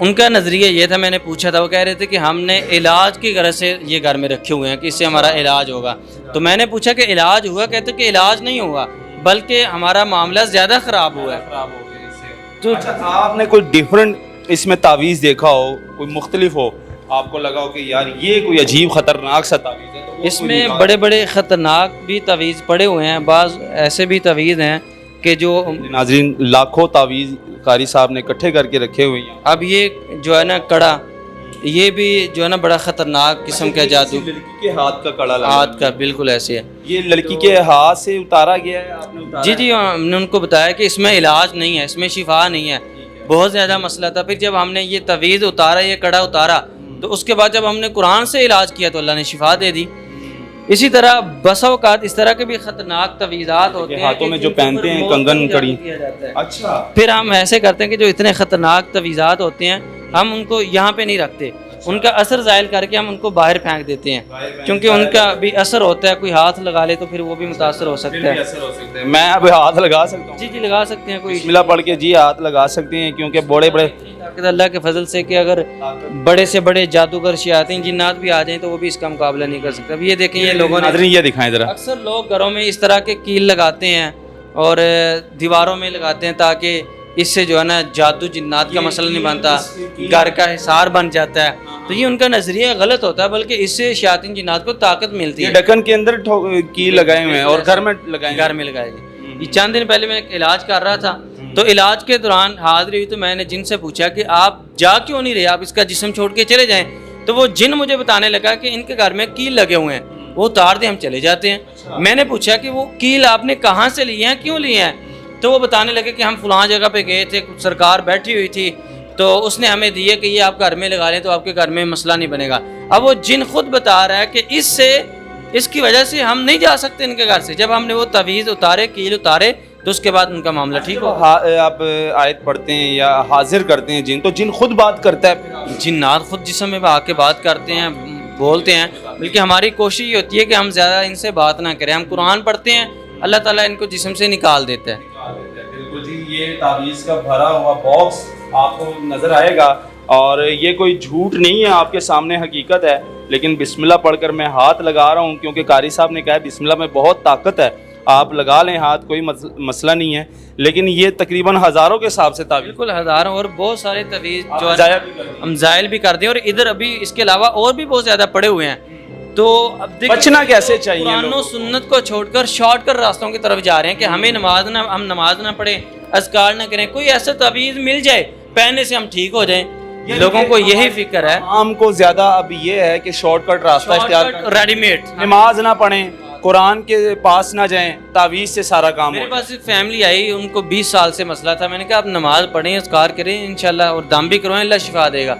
ان کا نظریہ یہ تھا, میں نے پوچھا تھا, وہ کہہ رہے تھے کہ ہم نے علاج کی غرض سے یہ گھر میں رکھے ہوئے ہیں کہ اس سے ہمارا علاج ہوگا. تو میں نے پوچھا کہ علاج ہوا, کہتے کہ علاج نہیں ہوا بلکہ ہمارا معاملہ زیادہ خراب ہوا ہے. تو آپ نے کوئی ڈیفرنٹ اس میں تعویذ دیکھا ہو, کوئی مختلف ہو, آپ کو لگا ہو کہ یار یہ کوئی عجیب خطرناک سا تعویذ ہے؟ اس میں بڑے بڑے خطرناک بھی تعویذ پڑے ہوئے ہیں, بعض ایسے بھی تعویذ ہیں کہ جو ناظرین لاکھوں تعویذ قاری صاحب نے اکٹھے کر کے رکھے ہوئے ہیں. اب یہ جو ہے نا کڑا, یہ بھی جو ہے نا بڑا خطرناک قسم کا جادو, لڑکی کے ہاتھ کا کڑا لگا, ہاتھ کا بالکل ایسے ہے. یہ لڑکی کے ہاتھ سے اتارا گیا ہے, آپ نے اتارا؟ جی ہم نے ان کو بتایا کہ اس میں علاج نہیں ہے, اس میں شفا نہیں ہے, بہت زیادہ مسئلہ تھا. پھر جب ہم نے یہ تعویذ اتارا, یہ کڑا اتارا, تو اس کے بعد جب ہم نے قرآن سے علاج کیا تو اللہ نے شفا دے دی. اسی طرح بسا اوقات اس طرح کے بھی خطرناک تعویذات ہوتے ہیں ہاتھوں میں جو پہنتے ہیں کنگن کڑی. اچھا, پھر ہم ایسے کرتے ہیں کہ جو اتنے خطرناک تعویذات ہوتے ہیں ہم ان کو یہاں پہ نہیں رکھتے, ان کا اثر زائل کر کے ہم ان کو باہر پھینک دیتے ہیں, کیونکہ ان کا بھی اثر ہوتا ہے. کوئی ہاتھ لگا لے تو پھر وہ بھی متاثر ہو سکتا ہے. میں اب ہاتھ لگا سکتا ہوں؟ جی لگا سکتے ہیں, کوئی بسم اللہ پڑھ کے جی ہاتھ لگا سکتے ہیں, کیونکہ بڑے بڑے اللہ کے فضل سے کہ اگر بڑے سے بڑے جادوگر شیاطین جنات بھی آ جائیں تو وہ بھی اس کا مقابلہ نہیں کر سکتے. اب یہ دیکھیں, یہ لوگوں نے, یہ دکھائیں ذرا, اکثر لوگ گھروں میں اس طرح کے کیل لگاتے ہیں اور دیواروں میں لگاتے ہیں تاکہ اس سے جو ہے نا جادو جنات کا مسئلہ نہیں بنتا, گھر کا حصار بن جاتا ہے. تو یہ ان کا نظریہ غلط ہوتا ہے, بلکہ اس سے شیاطین جنات کو طاقت ملتی ہے. ڈکن کے اندر کیل لگائے ہوئے ہیں اور گھر میں لگائے, گھر میں لگائے گئے. یہ چند دن پہلے میں ایک علاج کر رہا تھا, تو علاج کے دوران حاضری ہوئی تو میں نے جن سے پوچھا کہ آپ جا کیوں نہیں رہے, آپ اس کا جسم چھوڑ کے چلے جائیں. تو وہ جن مجھے بتانے لگا کہ ان کے گھر میں کیل لگے ہوئے ہیں, وہ اتار دیں ہم چلے جاتے ہیں. میں نے پوچھا کہ وہ کیل آپ نے کہاں سے لیے ہیں, کیوں لیے ہیں؟ تو وہ بتانے لگے کہ ہم فلاں جگہ پہ گئے تھے, سرکار بیٹھی ہوئی تھی تو اس نے ہمیں دیے کہ یہ آپ گھر میں لگا لیں تو آپ کے گھر میں مسئلہ نہیں بنے گا. اب وہ جن خود بتا رہا ہے کہ اس کی وجہ سے ہم نہیں جا سکتے ان کے گھر سے. جب ہم نے وہ تعویذ اتارے, کیل اتارے, تو اس کے بعد ان کا معاملہ ٹھیک ہو. آپ آیت پڑھتے ہیں یا حاضر کرتے ہیں جن, تو جن خود بات کرتا ہے, جنات خود جسم میں آ کے بات کرتے ہیں, بولتے ہیں. بلکہ ہماری کوشش یہ ہوتی ہے کہ ہم زیادہ ان سے بات نہ کریں, ہم قرآن پڑھتے ہیں, اللہ تعالیٰ ان کو جسم سے نکال دیتا ہے. بالکل جی, یہ تعویذ کا بھرا ہوا باکس آپ کو نظر آئے گا, اور یہ کوئی جھوٹ نہیں ہے, آپ کے سامنے حقیقت ہے. لیکن بسم اللہ پڑھ کر میں ہاتھ لگا رہا ہوں, کیونکہ قاری صاحب نے کہا ہے بسم اللہ میں بہت طاقت ہے, آپ لگا لیں ہاتھ, کوئی مسئلہ نہیں ہے. لیکن یہ تقریباً ہزاروں کے حساب سے تعویذ, بالکل ہزاروں, اور بہت سارے تعویذ جو ہم زائل بھی کر دیں, اور ادھر ابھی اس کے علاوہ اور بھی بہت زیادہ پڑے ہوئے ہیں. تو اب بچنا کیسے چاہیے؟ قرآن و سنت کو چھوڑ کر شارٹ کٹ راستوں کی طرف جا رہے ہیں کہ ہم نماز نہ پڑھیں, اذکار نہ کریں, کوئی ایسا تعویذ مل جائے پہننے سے ہم ٹھیک ہو جائیں. لوگوں کو یہی فکر ہے, عام کو زیادہ اب یہ ہے کہ شارٹ کٹ راستہ اختیار, ریڈی میڈ, نماز نہ پڑھیں, قرآن کے پاس نہ جائیں, تعویذ سے سارا کام. میرے پاس ایک فیملی آئی, ان کو 20 سال سے مسئلہ تھا. میں نے کہا آپ نماز پڑھیں, اذکار کریں, انشاءاللہ, اور دم بھی کروائیں, اللہ شفا دے گا.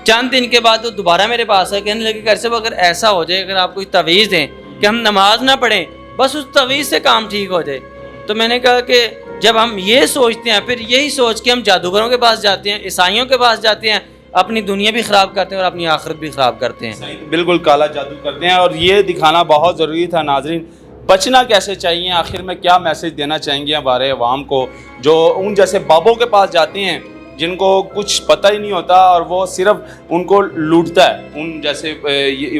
چند دن کے بعد وہ دوبارہ میرے پاس آئے, کہنے لگے کہ صاحب اگر ایسا ہو جائے, اگر آپ کوئی تعویذ دیں کہ ہم نماز نہ پڑھیں, بس اس تعویذ سے کام ٹھیک ہو جائے. تو میں نے کہا کہ جب ہم یہ سوچتے ہیں, پھر یہی سوچ کے ہم جادوگروں کے پاس جاتے ہیں, عیسائیوں کے پاس جاتے ہیں, اپنی دنیا بھی خراب کرتے ہیں اور اپنی آخرت بھی خراب کرتے ہیں. بالکل کالا جادو کرتے ہیں, اور یہ دکھانا بہت ضروری تھا. ناظرین, بچنا کیسے چاہیے, آخر میں کیا میسج دینا چاہیں گے ہمارے عوام کو جو ان جیسے بابوں کے پاس جاتے ہیں جن کو کچھ پتہ ہی نہیں ہوتا اور وہ صرف ان کو لوٹتا ہے, ان جیسے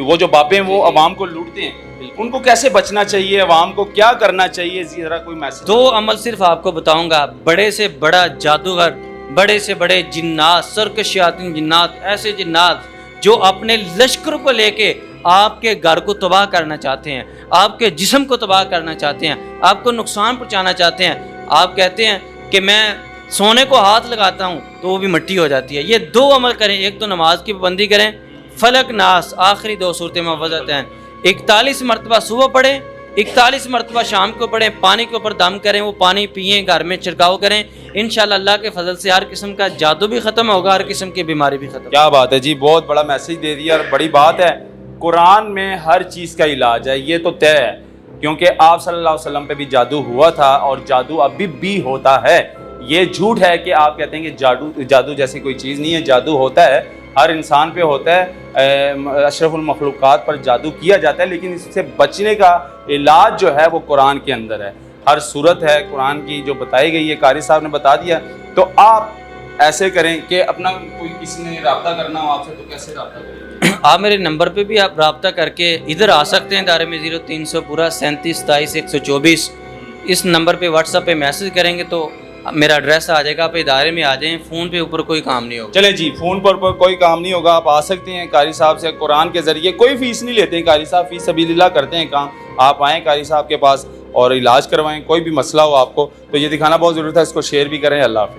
وہ جو بابے ہیں وہ عوام کو لوٹتے ہیں, ان کو کیسے بچنا چاہیے, عوام کو کیا کرنا چاہیے, ذرا کوئی میسج. 2 عمل صرف آپ کو بتاؤں گا. بڑے سے بڑا جادوگر, بڑے سے بڑے جنات, سرکش شیاطین جنات, ایسے جنات جو اپنے لشکر کو لے کے آپ کے گھر کو تباہ کرنا چاہتے ہیں, آپ کے جسم کو تباہ کرنا چاہتے ہیں, آپ کو نقصان پہنچانا چاہتے ہیں. آپ کہتے ہیں کہ میں سونے کو ہاتھ لگاتا ہوں تو وہ بھی مٹی ہو جاتی ہے. یہ 2 عمل کریں, ایک تو نماز کی پابندی کریں, فلک ناس آخری 2 صورتیں محفوظت ہیں, 41 مرتبہ صبح پڑھیں, 41 مرتبہ شام کو پڑھیں, پانی کے اوپر دم کریں, وہ پانی پئیں, گھر میں چھڑکاؤ کریں. انشاءاللہ اللہ کے فضل سے ہر قسم کا جادو بھی ختم ہوگا, ہر قسم کی بیماری بھی ختم. کیا بات ہے جی, بہت بڑا میسج دے دیا, اور بڑی بات ہے, قرآن میں ہر چیز کا علاج ہے, یہ تو طے ہے, کیونکہ آپ صلی اللہ علیہ وسلم پہ بھی جادو ہوا تھا اور جادو ابھی بھی ہوتا ہے. یہ جھوٹ ہے کہ آپ کہتے ہیں کہ جادو جیسی کوئی چیز نہیں ہے, جادو ہوتا ہے, ہر انسان پہ ہوتا ہے, اشرف المخلوقات پر جادو کیا جاتا ہے, لیکن اس سے بچنے کا علاج جو ہے وہ قرآن کے اندر ہے. ہر صورت ہے قرآن کی جو بتائی گئی ہے, قاری صاحب نے بتا دیا. تو آپ ایسے کریں کہ اپنا کوئی کسی نے رابطہ کرنا ہو آپ سے تو کیسے رابطہ کریں؟ آپ میرے نمبر پہ بھی آپ رابطہ کر کے ادھر آ سکتے ہیں ادارے میں 0300 پورا 37 27 124 اس نمبر پہ واٹس ایپ پہ میسج کریں گے تو میرا ایڈریس آ جائے گا. آپ ادارے میں آ جائیں, فون پہ اوپر کوئی کام نہیں ہوگا. چلیں جی, فون پر کوئی کام نہیں ہوگا, آپ آ سکتے ہیں قاری صاحب سے قرآن کے ذریعے. کوئی فیس نہیں لیتے ہیں قاری صاحب, فی سبیل اللہ کرتے ہیں کام. آپ آئیں قاری صاحب کے پاس اور علاج کروائیں. کوئی بھی مسئلہ ہو آپ کو تو یہ دکھانا بہت ضرورت ہے, اس کو شیئر بھی کریں. اللہ حافظ.